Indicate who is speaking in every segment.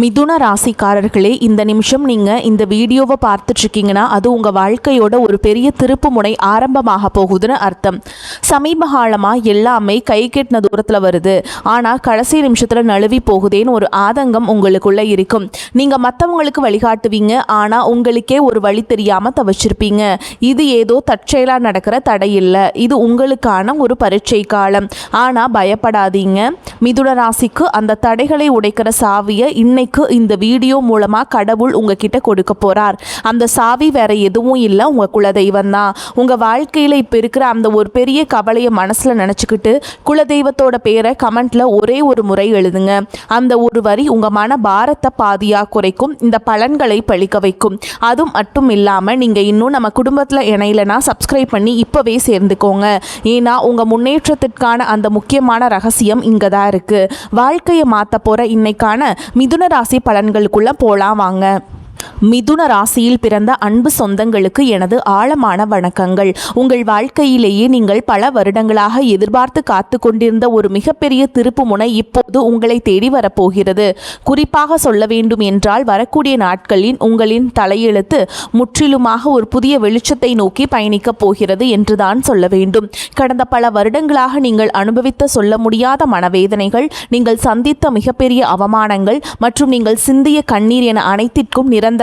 Speaker 1: மிதுன ராசிக்காரர்களே, இந்த நிமிஷம் நீங்கள் இந்த வீடியோவை பார்த்துட்ருக்கீங்கன்னா அது உங்கள் வாழ்க்கையோட ஒரு பெரிய திருப்பு முனை ஆரம்பமாக போகுதுன்னு அர்த்தம். சமீப காலமாக எல்லாமே கை கெட்டின தூரத்தில் வருது, ஆனால் கடைசி நிமிஷத்தில் நழுவி போகுதேன்னு ஒரு ஆதங்கம் உங்களுக்குள்ளே இருக்கும். நீங்கள் மற்றவங்களுக்கு வழிகாட்டுவீங்க, ஆனால் உங்களுக்கே ஒரு வழி தெரியாமல் தவிச்சிருப்பீங்க. இது ஏதோ தற்செயலாக நடக்கிற தடை இல்லை, இது உங்களுக்கான ஒரு பரீட்சை காலம். ஆனால் பயப்படாதீங்க, மிதுன ராசிக்கு அந்த தடைகளை உடைக்கிற சாவியை இன்னைக்கு இந்த வீடியோ மூலமா கடவுள் உங்ககிட்ட கொடுக்க போறார். அந்த சாவி வேற எதுவும் இல்லை, உங்க குலதெய்வம் தான். உங்க வாழ்க்கையில இப்ப இருக்கிற அந்த ஒரு பெரிய கவலையை மனசுல நினைச்சுக்கிட்டு குலதெய்வத்தோட பேரை கமெண்ட்ல ஒரே ஒரு முறை எழுதுங்க. அந்த ஒரு வரி உங்க மன பாரத்தை பாதியா குறைக்கும், இந்த பலன்களை பழிக்க வைக்கும். அது மட்டும் இல்லாம நீங்க இன்னும் நம்ம குடும்பத்துல இணையலனா சப்ஸ்கிரைப் பண்ணி இப்பவே சேர்ந்துக்கோங்க. ஏன்னா உங்க முன்னேற்றத்திற்கான அந்த முக்கியமான ரகசியம் இங்க தான் இருக்கு. வாழ்க்கையை மாத்த போற இன்னைக்கான மிதுன ராசி பலன்களுக்குள்ள போலாம் வாங்க. மிதுன ராசியில் பிறந்த அன்பு சொந்தங்களுக்கு எனது ஆழமான வணக்கங்கள். உங்கள் வாழ்க்கையிலேயே நீங்கள் பல வருடங்களாக எதிர்பார்த்து காத்து கொண்டிருந்த ஒரு மிகப்பெரிய திருப்பு முனை இப்போது உங்களை தேடி வரப்போகிறது. குறிப்பாக சொல்ல வேண்டும் என்றால் வரக்கூடிய நாட்களில் உங்களின் தலையெழுத்து முற்றிலுமாக ஒரு புதிய வெளிச்சத்தை நோக்கி பயணிக்கப் போகிறது என்றுதான் சொல்ல வேண்டும். கடந்த பல வருடங்களாக நீங்கள் அனுபவித்த சொல்ல முடியாத மனவேதனைகள், நீங்கள் சந்தித்த மிகப்பெரிய அவமானங்கள் மற்றும் நீங்கள் சிந்திய கண்ணீர் என அனைத்திற்கும் நிரந்தரமான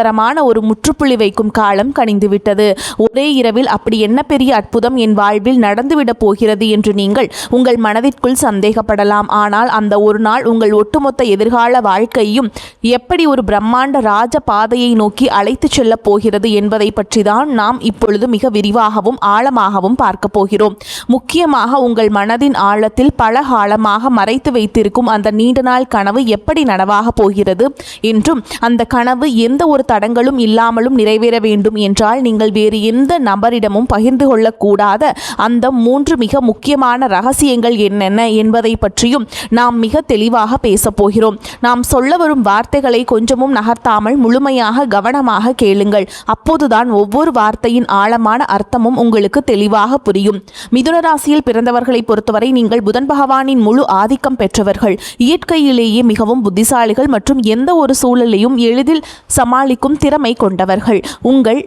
Speaker 1: ஒரு முற்றுப்புள்ளி வைக்கும் காலம் கனிந்துவிட்டது. ஒரே இரவில் அப்படி என்ன பெரிய அற்புதம் என் வாழ்வில் நடந்துவிடப் போகிறது என்று நீங்கள் உங்கள் மனதிற்குள் சந்தேகப்படலாம். ஆனால் அந்த ஒரு நாள் உங்கள் ஒட்டுமொத்த எதிர்கால வாழ்க்கையும் எப்படி ஒரு பிரம்மாண்ட ராஜ பாதையை நோக்கி அழைத்து செல்லப் போகிறது என்பதை பற்றி தான் நாம் இப்பொழுது மிக விரிவாகவும் ஆழமாகவும் பார்க்க போகிறோம். முக்கியமாக உங்கள் மனதின் ஆழத்தில் பல காலமாக மறைத்து வைத்திருக்கும் அந்த நீண்ட நாள் கனவு எப்படி நனவாக போகிறது என்றும், அந்த கனவு எந்த ஒரு தடங்களும் இல்லாமலும் நிறைவேற வேண்டும் என்றால் நீங்கள் வேறு எந்த நபரிடமும் பகிர்ந்து கொள்ளக்கூடாத அந்த 3 மிக முக்கியமான ரகசியங்கள் என்னென்ன என்பதை பற்றியும் நாம் மிக தெளிவாக பேசப் போகிறோம். நாம் சொல்ல வரும் வார்த்தைகளை கொஞ்சமும் நகர்த்தாமல் முழுமையாக கவனமாக கேளுங்கள். அப்போதுதான் ஒவ்வொரு வார்த்தையின் ஆழமான அர்த்தமும் உங்களுக்கு தெளிவாக புரியும். மிதுன ராசியில் பிறந்தவர்களை பொறுத்தவரை நீங்கள் புதன் பகவானின் முழு ஆதிக்கம் பெற்றவர்கள். இயற்கையிலேயே மிகவும் புத்திசாலிகள் மற்றும் எந்த ஒரு சூழலையும் எளிதில் சமாளிக்கும் திறமை கொண்டவர்கள். உங்கள்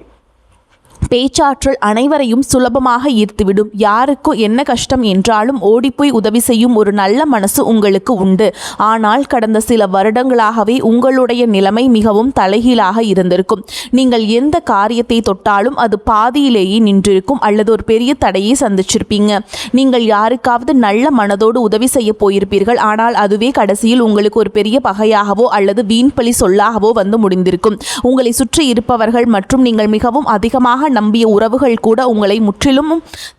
Speaker 1: பேச்சாற்றல் அனைவரையும் சுலபமாக ஈர்த்துவிடும். யாருக்கும் என்ன கஷ்டம் என்றாலும் ஓடிப்போய் உதவி செய்யும் ஒரு நல்ல மனசு உங்களுக்கு உண்டு. ஆனால் கடந்த சில வருடங்களாகவே உங்களுடைய நிலைமை மிகவும் தலைகீழாக இருந்திருக்கும். நீங்கள் எந்த காரியத்தை தொட்டாலும் அது பாதியிலேயே நின்றிருக்கும் அல்லது ஒரு பெரிய தடையை சந்திச்சிருப்பீங்க. நீங்கள் யாருக்காவது நல்ல மனதோடு உதவி செய்ய போயிருப்பீர்கள், ஆனால் அதுவே கடைசியில் உங்களுக்கு ஒரு பெரிய பகையாகவோ அல்லது வீண்பழி சொல்லாகவோ வந்து முடிந்திருக்கும். உங்களை சுற்றி இருப்பவர்கள் மற்றும் நீங்கள் மிகவும் அதிகமாக நம்பிய உறவுகள் கூட உங்களை முற்றிலும்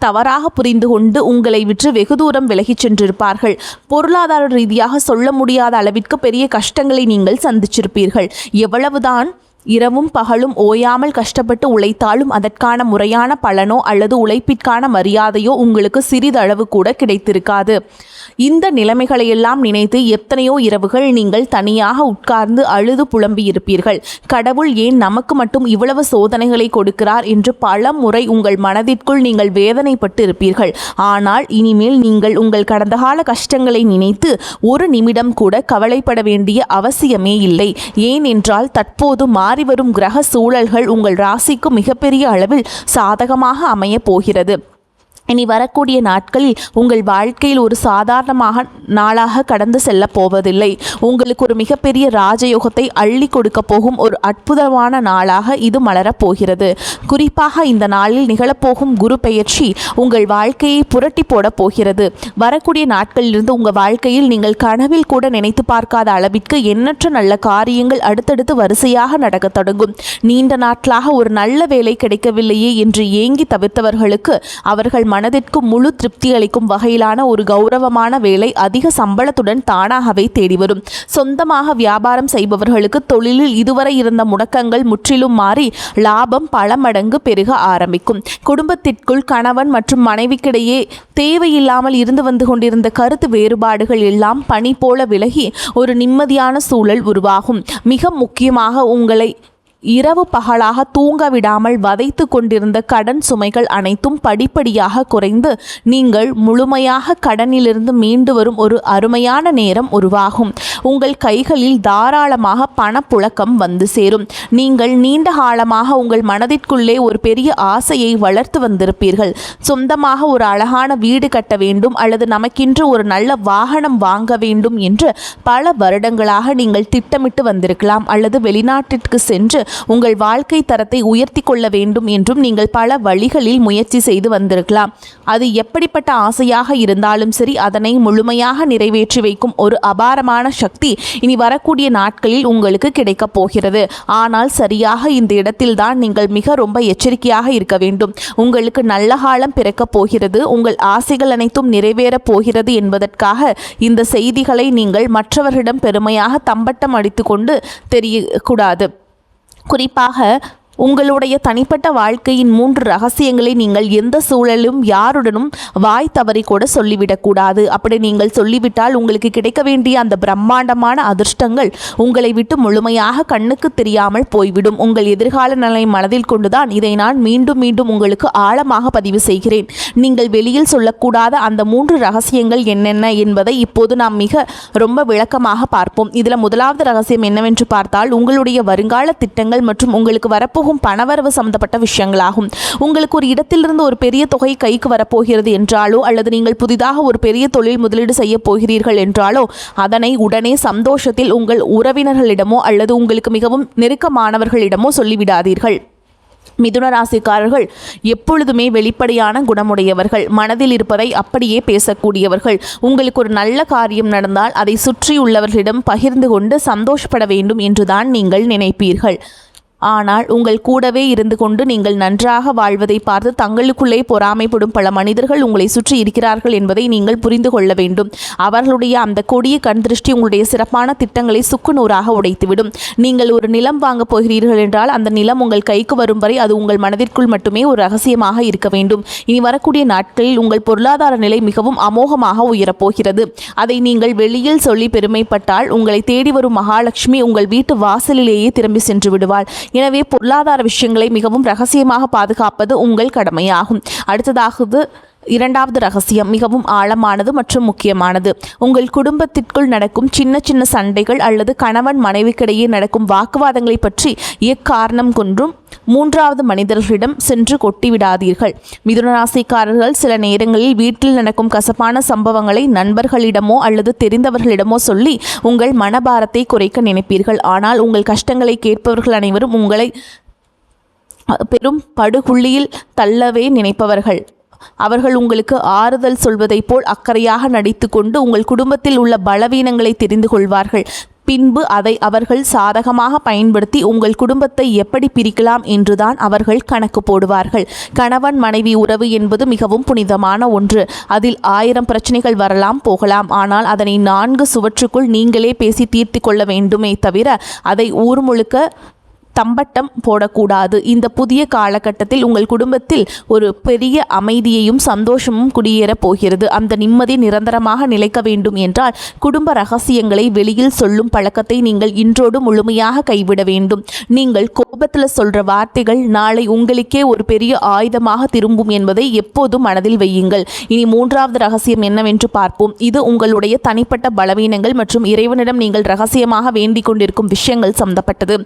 Speaker 1: தவறாக புரிந்து கொண்டு உங்களை விற்று வெகு தூரம் விலகிச் சென்றிருப்பார்கள். பொருளாதார ரீதியாக சொல்ல முடியாத அளவிற்கு பெரிய கஷ்டங்களை நீங்கள் சந்திச்சிருப்பீர்கள். எவ்வளவுதான் இரவும் பகலும் ஓயாமல் கஷ்டப்பட்டு உழைத்தாலும் அதற்கான முறையான பலனோ அல்லது உழைப்பிற்கான மரியாதையோ உங்களுக்கு சிறிதளவு கூட கிடைத்திருக்காது. இந்த நிலைமைகளையெல்லாம் நினைத்து எத்தனையோ இரவுகள் நீங்கள் தனியாக உட்கார்ந்து அழுது புலம்பி இருப்பீர்கள். கடவுள் ஏன் நமக்கு மட்டும் இவ்வளவு சோதனைகளை கொடுக்கிறார் என்று பல முறை உங்கள் மனதிற்குள் நீங்கள் வேதனைப்பட்டு இருப்பீர்கள். ஆனால் இனிமேல் நீங்கள் உங்கள் கடந்த கால கஷ்டங்களை நினைத்து ஒரு நிமிடம் கூட கவலைப்பட வேண்டிய அவசியமே இல்லை. ஏனென்றால் தற்போது மாறிவரும் கிரக சூழல்கள் உங்கள் ராசிக்கு மிகப்பெரிய அளவில் சாதகமாக அமைய போகிறது. இனி வரக்கூடிய நாட்களில் உங்கள் வாழ்க்கையில் ஒரு சாதாரணமாக நாளாக கடந்து செல்ல போவதில்லை. உங்களுக்கு ஒரு மிகப்பெரிய ராஜயோகத்தை அள்ளி கொடுக்க போகும் ஒரு அற்புதமான நாளாக இது மலரப்போகிறது. குறிப்பாக இந்த நாளில் நிகழப்போகும் குரு பெயர்ச்சி உங்கள் வாழ்க்கையை புரட்டி போட போகிறது. வரக்கூடிய நாட்களிலிருந்து உங்கள் வாழ்க்கையில் நீங்கள் கனவில் கூட நினைத்து பார்க்காத அளவிற்கு எண்ணற்ற நல்ல காரியங்கள் அடுத்தடுத்து வரிசையாக நடக்க தொடங்கும். நீண்ட நாட்களாக ஒரு நல்ல வேலை கிடைக்கவில்லையே என்று ஏங்கி தவிர்த்தவர்களுக்கு அவர்கள் மனதிற்கு முழு திருப்தி அளிக்கும் வகையிலான ஒரு கௌரவமான வேலை அதிக சம்பளத்துடன் தானாகவே தேடி வரும். சொந்தமாக வியாபாரம் செய்பவர்களுக்கு தொழிலில் இதுவரை இருந்த முடக்கங்கள் முற்றிலும் மாறி லாபம் பல மடங்கு பெருக ஆரம்பிக்கும். குடும்பத்திற்குள் கணவன் மற்றும் மனைவிக்கிடையே தேவையில்லாமல் இருந்து வந்து கொண்டிருந்த கருத்து வேறுபாடுகள் எல்லாம் பனி போல விலகி ஒரு நிம்மதியான சூழல் உருவாகும். மிக முக்கியமாக உங்களை இரவு பகலாக தூங்க விடாமல் வதைத்து கொண்டிருந்த கடன் சுமைகள் அனைத்தும் படிப்படியாக குறைந்து நீங்கள் முழுமையாக கடனிலிருந்து மீண்டு வரும் ஒரு அருமையான நேரம் உருவாகும். உங்கள் கைகளில் தாராளமாக பணப்புழக்கம் வந்து சேரும். நீங்கள் நீண்ட காலமாக உங்கள் மனதிற்குள்ளே ஒரு பெரிய ஆசையை வளர்த்து வந்திருப்பீர்கள். சொந்தமாக ஒரு அழகான வீடு கட்ட வேண்டும் அல்லது நமக்கென்று ஒரு நல்ல வாகனம் வாங்க வேண்டும் என்று பல வருடங்களாக நீங்கள் திட்டமிட்டு வந்திருக்கலாம். அல்லது வெளிநாட்டிற்கு சென்று உங்கள் வாழ்க்கை தரத்தை உயர்த்தி கொள்ள வேண்டும் என்றும் நீங்கள் பல வழிகளில் முயற்சி செய்து வந்திருக்கலாம். அது எப்படிப்பட்ட ஆசையாக இருந்தாலும் சரி, அதனை முழுமையாக நிறைவேற்றி வைக்கும் ஒரு அபாரமான சக்தி இனி வரக்கூடிய நாட்களில் உங்களுக்கு கிடைக்கப் போகிறது. ஆனால் சரியாக இந்த இடத்தில்தான் நீங்கள் மிக ரொம்ப எச்சரிக்கையாக இருக்க வேண்டும். உங்களுக்கு நல்ல காலம் பிறக்கப் போகிறது, உங்கள் ஆசைகள் அனைத்தும் நிறைவேறப் போகிறது என்பதற்காக இந்த செய்திகளை நீங்கள் மற்றவர்களிடம் பெருமையாக தம்பட்டம் அடித்து கொண்டு தெரியக்கூடாது. குறிப்பாக உங்களுடைய தனிப்பட்ட வாழ்க்கையின் 3 ரகசியங்களை நீங்கள் எந்த சூழலும் யாருடனும் வாய் தவறி கூட சொல்லிவிடக்கூடாது. அப்படி நீங்கள் சொல்லிவிட்டால் உங்களுக்கு கிடைக்க வேண்டிய அந்த பிரம்மாண்டமான அதிர்ஷ்டங்கள் உங்களை விட்டு முழுமையாக கண்ணுக்கு தெரியாமல் போய்விடும். உங்கள் எதிர்கால நிலை மனதில் கொண்டுதான் இதை நான் மீண்டும் மீண்டும் உங்களுக்கு ஆழமாக பதிவு செய்கிறேன். நீங்கள் வெளியில் சொல்லக்கூடாத அந்த 3 ரகசியங்கள் என்னென்ன என்பதை இப்போது நாம் ரொம்ப விளக்கமாக பார்ப்போம். இதில் முதலாவது ரகசியம் என்னவென்று பார்த்தால், உங்களுடைய வருங்கால திட்டங்கள் மற்றும் உங்களுக்கு வரப்போ பணவரவு சம்பந்தப்பட்ட விஷயங்களாகும். உங்களுக்கு ஒரு இடத்திலிருந்து ஒரு பெரிய தொகை கைக்கு வரப்போகிறது என்றாலோ அல்லது நீங்கள் புதிதாக ஒரு பெரிய தொழில் முதலீடு செய்ய போகிறீர்கள் என்றாலோ அதனை உடனே சந்தோஷத்தில் உங்கள் உறவினர்களிடமோ அல்லது உங்களுக்கு மிகவும் நெருக்கமானவர்களிடமோ சொல்லிவிடாதீர்கள். மிதுன ராசிக்காரர்கள் எப்பொழுதுமே வெளிப்படையான குணமுடையவர்கள், மனதில் இருப்பதை அப்படியே பேசக்கூடியவர்கள். உங்களுக்கு ஒரு நல்ல காரியம் நடந்தால் அதை சுற்றியுள்ளவர்களிடம் பகிர்ந்து கொண்டு சந்தோஷப்பட வேண்டும் என்றுதான் நீங்கள் நினைப்பீர்கள். ஆனால் உங்கள் கூடவே இருந்து கொண்டு நீங்கள் நன்றாக வாழ்வதை பார்த்து தங்களுக்குள்ளே பொறாமைப்படும் பல மனிதர்கள் உங்களை சுற்றி இருக்கிறார்கள் என்பதை நீங்கள் புரிந்து கொள்ள வேண்டும். அவர்களுடைய அந்த கொடிய கண் திருஷ்டி உங்களுடைய சிறப்பான திட்டங்களை சுக்குநூறாக உடைத்துவிடும். நீங்கள் ஒரு நிலம் வாங்கப் போகிறீர்கள் என்றால் அந்த நிலம் உங்கள் கைக்கு வரும் வரை அது உங்கள் மனதிற்குள் மட்டுமே ஒரு ரகசியமாக இருக்க வேண்டும். இனி வரக்கூடிய நாட்களில் உங்கள் பொருளாதார நிலை மிகவும் அமோகமாக உயரப்போகிறது. அதை நீங்கள் வெளியில் சொல்லி பெருமைப்பட்டால் உங்களை தேடி வரும் மகாலட்சுமி உங்கள் வீட்டு வாசலிலேயே திரும்பி சென்று விடுவாள். எனவே பொருளாதார விஷயங்களை மிகவும் ரகசியமாக பாதுகாப்பது உங்கள் கடமையாகும். அடுத்ததாக இரண்டாவது ரகசியம் மிகவும் ஆழமானது மற்றும் முக்கியமானது. உங்கள் குடும்பத்திற்குள் நடக்கும் சின்ன சின்ன சண்டைகள் அல்லது கணவன் மனைவிக்கிடையே நடக்கும் வாக்குவாதங்களை பற்றி எக்காரணம் கொண்டும் 3வது மனிதர்களிடம் சென்று கொட்டிவிடாதீர்கள். மிதுனராசிக்காரர்கள் சில நேரங்களில் வீட்டில் நடக்கும் கசப்பான சம்பவங்களை நண்பர்களிடமோ அல்லது தெரிந்தவர்களிடமோ சொல்லி உங்கள் மனபாரத்தை குறைக்க நினைப்பீர்கள். ஆனால் உங்கள் கஷ்டங்களை கேட்பவர்கள் அனைவரும் உங்களை பெரும் படுகுழியில் தள்ளவே நினைப்பவர்கள். அவர்கள் உங்களுக்கு ஆறுதல் சொல்வதைப் போல் அக்கறையாக நடித்து கொண்டு உங்கள் குடும்பத்தில் உள்ள பலவீனங்களை தெரிந்து கொள்வார்கள். பின்பு அதை அவர்கள் சாதகமாக பயன்படுத்தி உங்கள் குடும்பத்தை எப்படி பிரிக்கலாம் என்றுதான் அவர்கள் கணக்கு போடுவார்கள். கணவன் மனைவி உறவு என்பது மிகவும் புனிதமான ஒன்று. அதில் 1000 பிரச்சனைகள் வரலாம் போகலாம். ஆனால் அதனை 4 சுவற்றுக்குள் நீங்களே பேசி தீர்த்து கொள்ள வேண்டுமே தவிர அதை ஊர் முழுக்க தம்பட்டம் போடக்கூடாது. இந்த புதிய காலகட்டத்தில் உங்கள் குடும்பத்தில் ஒரு பெரிய அமைதியையும் சந்தோஷமும் குடியேறப் போகிறது. அந்த நிம்மதி நிரந்தரமாக நிலைக்க வேண்டும் என்றால் குடும்ப ரகசியங்களை வெளியில் சொல்லும் பழக்கத்தை நீங்கள் இன்றோடு முழுமையாக கைவிட வேண்டும். நீங்கள் கோபத்தில் சொல்ற வார்த்தைகள் நாளை உங்களுக்கே ஒரு பெரிய ஆயுதமாக திரும்பும் என்பதை எப்போதும் மனதில் வையுங்கள். இனி 3வது ரகசியம் என்னவென்று பார்ப்போம். இது உங்களுடைய தனிப்பட்ட பலவீனங்கள் மற்றும் இறைவனிடம் நீங்கள் ரகசியமாக வேண்டிக் கொண்டிருக்கும் விஷயங்கள் சம்பந்தப்பட்டது.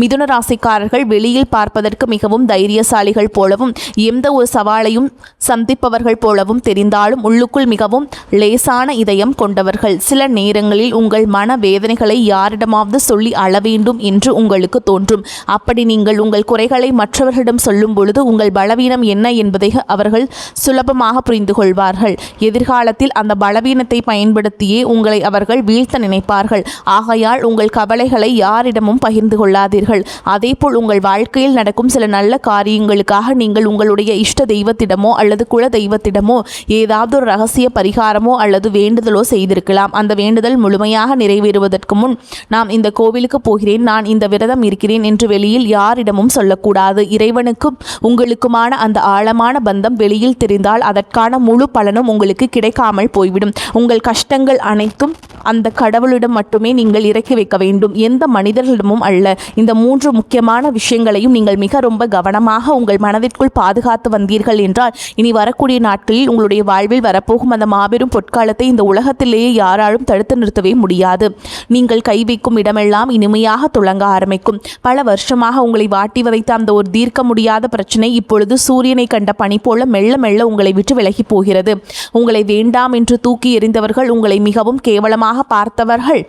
Speaker 1: மிதுன ராசிக்காரர்கள் வெளியில் பார்ப்பதற்கு மிகவும் தைரியசாலிகள் போலவும் எந்த ஒரு சவாலையும் சந்திப்பவர்கள் போலவும் தெரிந்தாலும் உள்ளுக்குள் மிகவும் லேசான இதயம் கொண்டவர்கள். சில நேரங்களில் உங்கள் மன வேதனைகளை யாரிடமாவது சொல்லி அழ வேண்டும் என்று உங்களுக்கு தோன்றும். அப்படி நீங்கள் உங்கள் குறைகளை மற்றவர்களிடம் சொல்லும் பொழுது உங்கள் பலவீனம் என்ன என்பதை அவர்கள் சுலபமாக புரிந்து கொள்வார்கள். எதிர்காலத்தில் அந்த பலவீனத்தை பயன்படுத்தியே உங்களை அவர்கள் வீழ்த்த நினைப்பார்கள். ஆகையால் உங்கள் கவலைகளை யாரிடமும் பகிர்ந்து கொள்ளாதீர்கள். அதேபோல் உங்கள் வாழ்க்கையில் நடக்கும் சில நல்ல காரியங்களுக்காக நீங்கள் உங்களுடைய இஷ்ட தெய்வத்திடமோ அல்லது குல தெய்வத்திடமோ ஏதாவது ஒரு ரகசிய பரிகாரமோ அல்லது வேண்டுதலோ செய்திருக்கலாம். அந்த வேண்டுதல் முழுமையாக நிறைவேறுவதற்கு முன் நாம் இந்த கோவிலுக்கு போகிறேன், நான் இந்த விரதம் இருக்கிறேன் என்று வெளியில் யாரிடமும் சொல்லக்கூடாது. இறைவனுக்கும் உங்களுக்குமான அந்த ஆழமான பந்தம் வெளியில் தெரிந்தால் அதற்கான முழு பலனும் உங்களுக்கு கிடைக்காமல் போய்விடும். உங்கள் கஷ்டங்கள் அனைத்தும் அந்த கடவுளிடம் மட்டுமே நீங்கள் இறக்கி வைக்க வேண்டும், எந்த மனிதர்களிடமும் அல்ல. இந்த 3 முக்கியமான விஷயங்களையும் நீங்கள் மிக ரொம்ப கவனமாக உங்கள் மனதிற்குள் பாதுகாத்து வந்தீர்கள் என்றால் இனி வரக்கூடிய நாட்களில் உங்களுடைய வாழ்வில் வரப்போகும் அந்த மாபெரும் பொற்காலத்தை இந்த உலகத்திலேயே யாராலும் தடுத்து நிறுத்தவே முடியாது. நீங்கள் கை வைக்கும் இடமெல்லாம் இனிமையாக துளங்க ஆரம்பிக்கும். பல வருஷமாக உங்களை வாட்டி வதைத்த அந்த ஒரு தீர்க்க முடியாத பிரச்சனை இப்பொழுது சூரியனை கண்ட பனி போல மெல்ல மெல்ல உங்களை விட்டு விலகி போகிறது. உங்களை வேண்டாம் என்று தூக்கி எறிந்தவர்கள், உங்களை மிகவும் கேவலமாக பார்த்தவர்கள்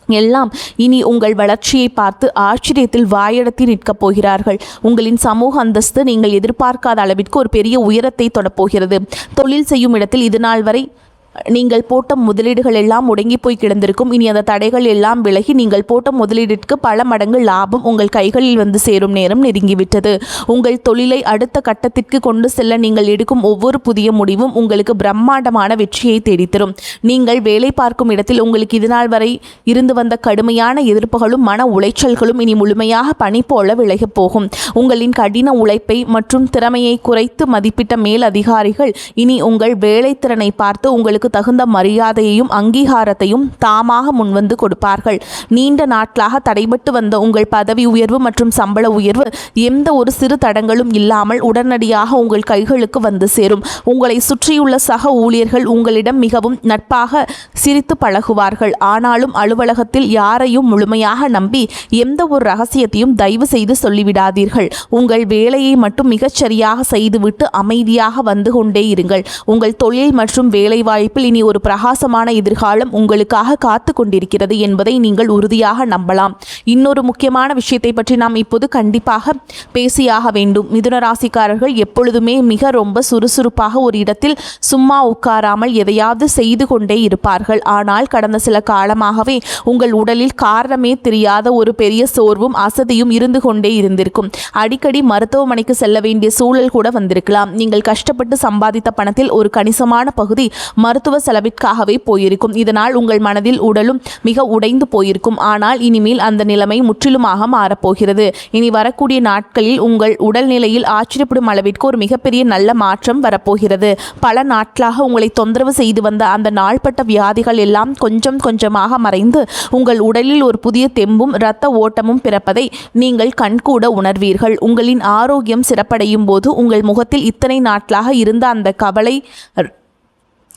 Speaker 1: எல்லாம் இனி உங்கள் வளர்ச்சியை பார்த்து ஆச்சரியத்தில் வாயெடுத்து நிற்கப் போகிறார்கள். உங்களின் சமூக அந்தஸ்து நீங்கள் எதிர்பார்க்காத அளவிற்கு ஒரு பெரிய உயரத்தை தொடப்போகிறது. தொழில் செய்யும் இடத்தில் இதுநாள் வரை நீங்கள் போட்ட முதலீடுகள் எல்லாம் முடங்கி போய் கிடந்திருக்கும். இனி அந்த தடைகள் எல்லாம் விலகி நீங்கள் போட்ட முதலீட்டிற்கு பல மடங்கு லாபம் உங்கள் கைகளில் வந்து சேரும் நேரம் நெருங்கிவிட்டது. உங்கள் தொழிலை அடுத்த கட்டத்திற்கு கொண்டு செல்ல நீங்கள் எடுக்கும் ஒவ்வொரு புதிய முடிவும் உங்களுக்கு பிரம்மாண்டமான வெற்றியை தேடித்தரும். நீங்கள் வேலை பார்க்கும் இடத்தில் உங்களுக்கு இதுநாள் வரை இருந்து வந்த கடுமையான எதிர்ப்புகளும் மன உளைச்சல்களும் இனி முழுமையாக பனி போல விலகப் போகும். உங்களின் கடின உழைப்பை மற்றும் திறமையை குறைத்து மதிப்பிட்ட மேல் அதிகாரிகள் இனி உங்கள் வேலை திறனை பார்த்து உங்களுக்கு தகுந்த மரியாதையையும் அங்கீகாரத்தையும் தாமாக முன்வந்து கொடுப்பார்கள். நீண்ட நாட்களாக தடைபட்டு வந்த உங்கள் பதவி உயர்வு மற்றும் சம்பள உயர்வு எந்த ஒரு சிறு தடங்களும் இல்லாமல் உடனடியாக உங்கள் கைகளுக்கு வந்து சேரும். உங்களை சுற்றியுள்ள சக ஊழியர்கள் உங்களிடம் மிகவும் நட்பாக சிரித்து பழகுவார்கள். ஆனாலும் அலுவலகத்தில் யாரையும் முழுமையாக நம்பி எந்த ஒரு ரகசியத்தையும் தயவு செய்து சொல்லிவிடாதீர்கள். உங்கள் வேலையை மட்டும் மிகச்சரியாக செய்துவிட்டு அமைதியாக வந்து கொண்டே இருங்கள். உங்கள் தொழில் மற்றும் வேலைவாய்ப்பு இனி ஒரு பிரகாசமான எதிர்காலம் உங்களுக்காக காத்து கொண்டிருக்கிறது என்பதை நீங்கள் உறுதியாக நம்பலாம். இன்னொரு முக்கியமான விஷயத்தை பற்றி நாம் இப்போது கண்டிப்பாக பேசியாக வேண்டும். மிதுன ராசிக்காரர்கள் எப்பொழுதுமே மிக ரொம்ப சுறுசுறுப்பாக ஒரு இடத்தில் சும்மா உட்காராமல் எதையாவது செய்து கொண்டே இருப்பார்கள். ஆனால் கடந்த சில காலமாகவே உங்கள் உடலில் காரணமே தெரியாத ஒரு பெரிய சோர்வும் அசதியும் இருந்து கொண்டே இருந்திருக்கும். அடிக்கடி மருத்துவமனைக்கு செல்ல வேண்டிய சூழல் கூட வந்திருக்கலாம். நீங்கள் கஷ்டப்பட்டு சம்பாதித்த பணத்தில் ஒரு கணிசமான பகுதி மருத்துவ செலவிற்காகவே போயிருக்கும். இதனால் உங்கள் மனதில் உடலும் மிக உடைந்து போயிருக்கும். ஆனால் இனிமேல் அந்த நிலைமை முற்றிலுமாக மாறப்போகிறது. இனி வரக்கூடிய நாட்களில் உங்கள் உடல்நிலையில் ஆச்சரியப்படும் அளவிற்கு ஒரு மிகப்பெரிய நல்ல மாற்றம் வரப்போகிறது. பல நாட்களாக உங்களை தொந்தரவு செய்து வந்த அந்த நாள்பட்ட வியாதிகள் எல்லாம் கொஞ்சம் கொஞ்சமாக மறைந்து உங்கள் உடலில் ஒரு புதிய தெம்பும் இரத்த ஓட்டமும் பிறப்பதை நீங்கள் கண்கூட உணர்வீர்கள். உங்களின் ஆரோக்கியம் சிறப்படையும் போது உங்கள் முகத்தில் இத்தனை நாட்களாக இருந்த அந்த கவலை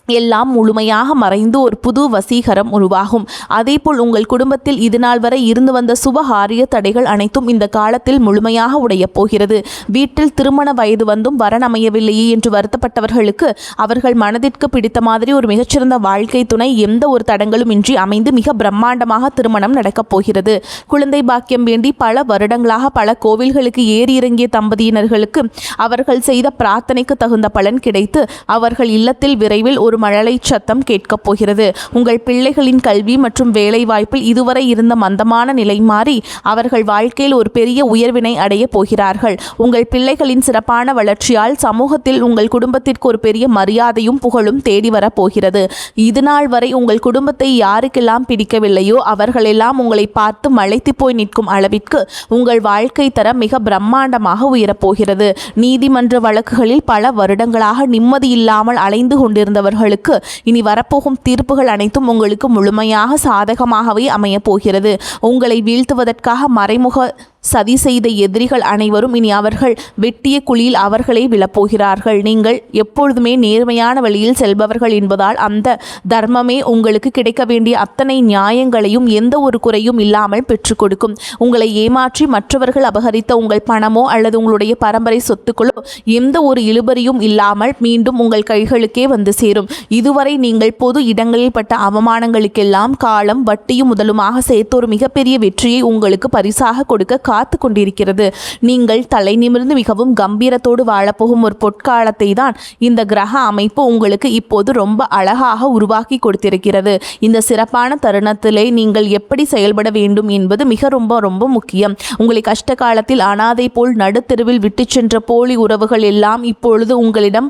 Speaker 1: எல்லாம் முழுமையாக மறைந்து ஒரு புது வசீகரம் உருவாகும். அதேபோல் உங்கள் குடும்பத்தில் இதுநாள் வரை இருந்து வந்த சுபகாரிய தடைகள் அனைத்தும் இந்த காலத்தில் முழுமையாக உடையப் போகிறது. வீட்டில் திருமண வயது வந்தும் வரன் அமையவில்லையே என்று வருத்தப்பட்டவர்களுக்கு அவர்கள் மனதிற்கு பிடித்த மாதிரி ஒரு மிகச்சிறந்த வாழ்க்கை துணை எந்த ஒரு தடங்களும் இன்றி அமைந்து மிக பிரம்மாண்டமாக திருமணம் நடக்கப் போகிறது. குழந்தை பாக்கியம் வேண்டி பல வருடங்களாக பல கோவில்களுக்கு ஏறி இறங்கிய தம்பதியினர்களுக்கு அவர்கள் செய்த பிரார்த்தனைக்கு தகுந்த பலன் கிடைத்து அவர்கள் இல்லத்தில் விரைவில் ஒரு மழலை சத்தம் கேட்கப் போகிறது. உங்கள் பிள்ளைகளின் கல்வி மற்றும் வேலை வாய்ப்பில் இதுவரை இருந்த மந்தமான நிலை மாறி அவர்கள் வாழ்க்கையில் ஒரு பெரிய உயர்வினை அடைய போகிறார்கள். உங்கள் பிள்ளைகளின் சிறப்பான வளர்ச்சியால் சமூகத்தில் உங்கள் குடும்பத்திற்கு ஒரு பெரிய மரியாதையும் புகழும் தேடி வரப் போகிறது. இதுநாள் வரை உங்கள் குடும்பத்தை யாருக்கெல்லாம் பிடிக்கவில்லையோ அவர்களெல்லாம் உங்களை பார்த்து மலைத்து போய் நிற்கும் அளவிற்கு உங்கள் வாழ்க்கை தரம் மிக பிரம்மாண்டமாக உயரப்போகிறது. நீதிமன்ற வழக்குகளில் பல வருடங்களாக நிம்மதி இல்லாமல் அலைந்து கொண்டிருந்தவர்கள் இனி வரப்போகும் தீர்ப்புகள் அனைத்தும் உங்களுக்கு முழுமையாக சாதகமாகவே அமையப் போகிறது. உங்களை வீழ்த்துவதற்காக மறைமுக சதி செய்த எதிரிகள் அனைவரும் இனி அவர்கள் வெட்டிய குழியில் அவர்களே விழப்போகிறார்கள். நீங்கள் எப்பொழுதுமே நேர்மையான வழியில் செல்பவர்கள் என்பதால் அந்த தர்மமே உங்களுக்கு கிடைக்க வேண்டிய அத்தனை நியாயங்களையும் எந்த ஒரு குறையும் இல்லாமல் பெற்றுக் கொடுக்கும். உங்களை ஏமாற்றி மற்றவர்கள் அபகரித்த உங்கள் பணமோ அல்லது உங்களுடைய பரம்பரை சொத்துக்களோ எந்த ஒரு இழுபறியும் இல்லாமல் மீண்டும் உங்கள் கைகளுக்கே வந்து சேரும். இதுவரை நீங்கள் பொது இடங்களில் பட்ட அவமானங்களுக்கெல்லாம் காலம் வட்டியும் முதலுமாக சேர்த்து ஒரு மிகப்பெரிய வெற்றியை உங்களுக்கு பரிசாக கொடுக்க காத்து கொண்டிருக்கிறது. நீங்கள் தலை நிமிர்ந்து மிகவும் கம்பீரத்தோடு வாழப்போகும் ஒரு பொற்காலத்தை தான் இந்த கிரக அமைப்பு உங்களுக்கு இப்போது ரொம்ப அழகாக உருவாக்கி கொடுத்திருக்கிறது. இந்த சிறப்பான தருணத்திலே நீங்கள் எப்படி செயல்பட வேண்டும் என்பது மிக ரொம்ப ரொம்ப முக்கியம். உங்களை கஷ்ட காலத்தில் அனாதை போல் நடுத்தெருவில் விட்டு சென்ற போலி உறவுகள் எல்லாம் இப்பொழுது உங்களிடம்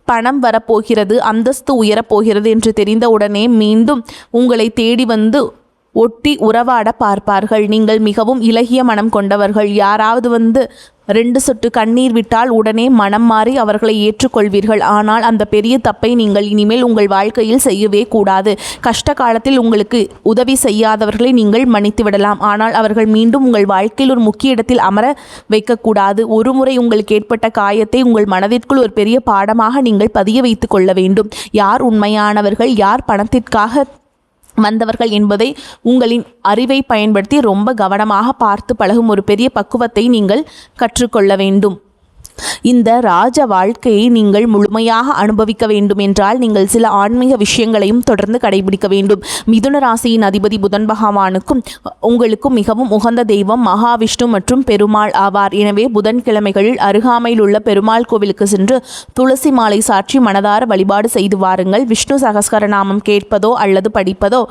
Speaker 1: பணம் வரப்போகிறது, அந்தஸ்து உயரப்போகிறது என்று தெரிந்தவுடனே மீண்டும் உங்களை தேடி வந்து ஒட்டி உறவாட பார்ப்பார்கள். நீங்கள் மிகவும் இளகிய மனம் கொண்டவர்கள். யாராவது வந்து 2 சொட்டு கண்ணீர் விட்டால் உடனே மனம் மாறி அவர்களை ஏற்றுக்கொள்வீர்கள். ஆனால் அந்த பெரிய தப்பை நீங்கள் இனிமேல் உங்கள் வாழ்க்கையில் செய்யவே கூடாது. கஷ்ட காலத்தில் உங்களுக்கு உதவி செய்யாதவர்களை நீங்கள் மன்னித்து விடலாம். ஆனால் அவர்கள் மீண்டும் உங்கள் வாழ்க்கையில் ஒரு முக்கிய இடத்தில் அமர வைக்கக்கூடாது. ஒருமுறை உங்களுக்கு ஏற்பட்ட காயத்தை உங்கள் மனதிற்குள் ஒரு பெரிய பாடமாக நீங்கள் பதிய வைத்து கொள்ள வேண்டும். யார் உண்மையானவர்கள், யார் பணத்திற்காக வந்தவர்கள் என்பதை உங்களின் அறிவை பயன்படுத்தி ரொம்ப கவனமாக பார்த்து பழகும் ஒரு பெரிய பக்குவத்தை நீங்கள் கற்றுக்கொள்ள வேண்டும். இந்த ராஜ வாழ்க்கையை நீங்கள் முழுமையாக அனுபவிக்க வேண்டும் என்றால் நீங்கள் சில ஆன்மீக விஷயங்களையும் தொடர்ந்து கடைபிடிக்க வேண்டும். மிதுன ராசியின் அதிபதி புதன் பகவானுக்கும் உங்களுக்கும் மிகவும் உகந்த தெய்வம் மகாவிஷ்ணு மற்றும் பெருமாள் ஆவார். எனவே புதன்கிழமைகளில் அருகாமையில் உள்ள பெருமாள் கோவிலுக்கு சென்று துளசி மாலை சாற்றி மனதார வழிபாடு செய்து வாருங்கள். விஷ்ணு சகஸ்கரநாமம் கேட்பதோ அல்லது படிப்பதோ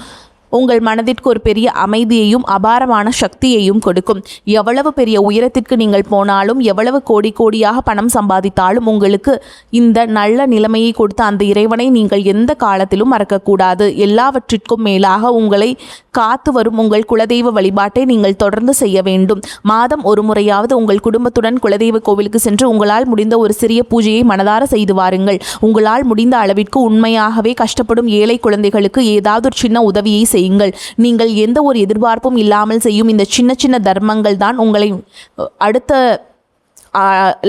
Speaker 1: உங்கள் மனதிற்கு ஒரு பெரிய அமைதியையும் அபாரமான சக்தியையும் கொடுக்கும். எவ்வளவு பெரிய உயரத்திற்கு நீங்கள் போனாலும், எவ்வளவு கோடி கோடியாக பணம் சம்பாதித்தாலும் உங்களுக்கு இந்த நல்ல நிலைமையை கொடுத்த அந்த இறைவனை நீங்கள் எந்த காலத்திலும் மறக்கக்கூடாது. எல்லாவற்றிற்கும் மேலாக உங்களை காத்து வரும் உங்கள் குலதெய்வ வழிபாட்டை நீங்கள் தொடர்ந்து செய்ய வேண்டும். மாதம் ஒரு முறையாவது உங்கள் குடும்பத்துடன் குலதெய்வ கோவிலுக்கு சென்று உங்களால் முடிந்த ஒரு சிறிய பூஜையை மனதார செய்து வாருங்கள். உங்களால் முடிந்த அளவிற்கு உண்மையாகவே கஷ்டப்படும் ஏழை குழந்தைகளுக்கு ஏதாவது ஒரு சின்ன உதவியை செய்யுங்கள். நீங்கள் எந்த ஒரு எதிர்பார்ப்பும் இல்லாமல் செய்யும் இந்த சின்ன சின்ன தர்மங்கள் தான் உங்களை அடுத்த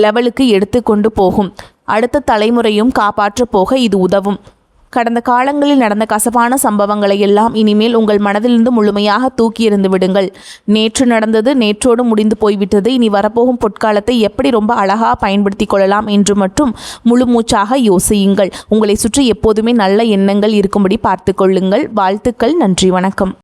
Speaker 1: லெவலுக்கு எடுத்து கொண்டு போகும். அடுத்த தலைமுறையும் காப்பாற்ற போக இது உதவும். கடந்த காலங்களில் நடந்த கசப்பான சம்பவங்களை எல்லாம் இனிமேல் உங்கள் மனதிலிருந்து முழுமையாக தூக்கி எறிந்து விடுங்கள். நேற்று நடந்தது நேற்றோடு முடிந்து போய்விட்டது. இனி வரப்போகும் பொற்காலத்தை எப்படி ரொம்ப அழகாக பயன்படுத்தி கொள்ளலாம் என்று மட்டும் முழு மூச்சாக யோசியுங்கள். உங்களை சுற்றி எப்போதுமே நல்ல எண்ணங்கள் இருக்கும்படி பார்த்து கொள்ளுங்கள். வாழ்த்துக்கள். நன்றி. வணக்கம்.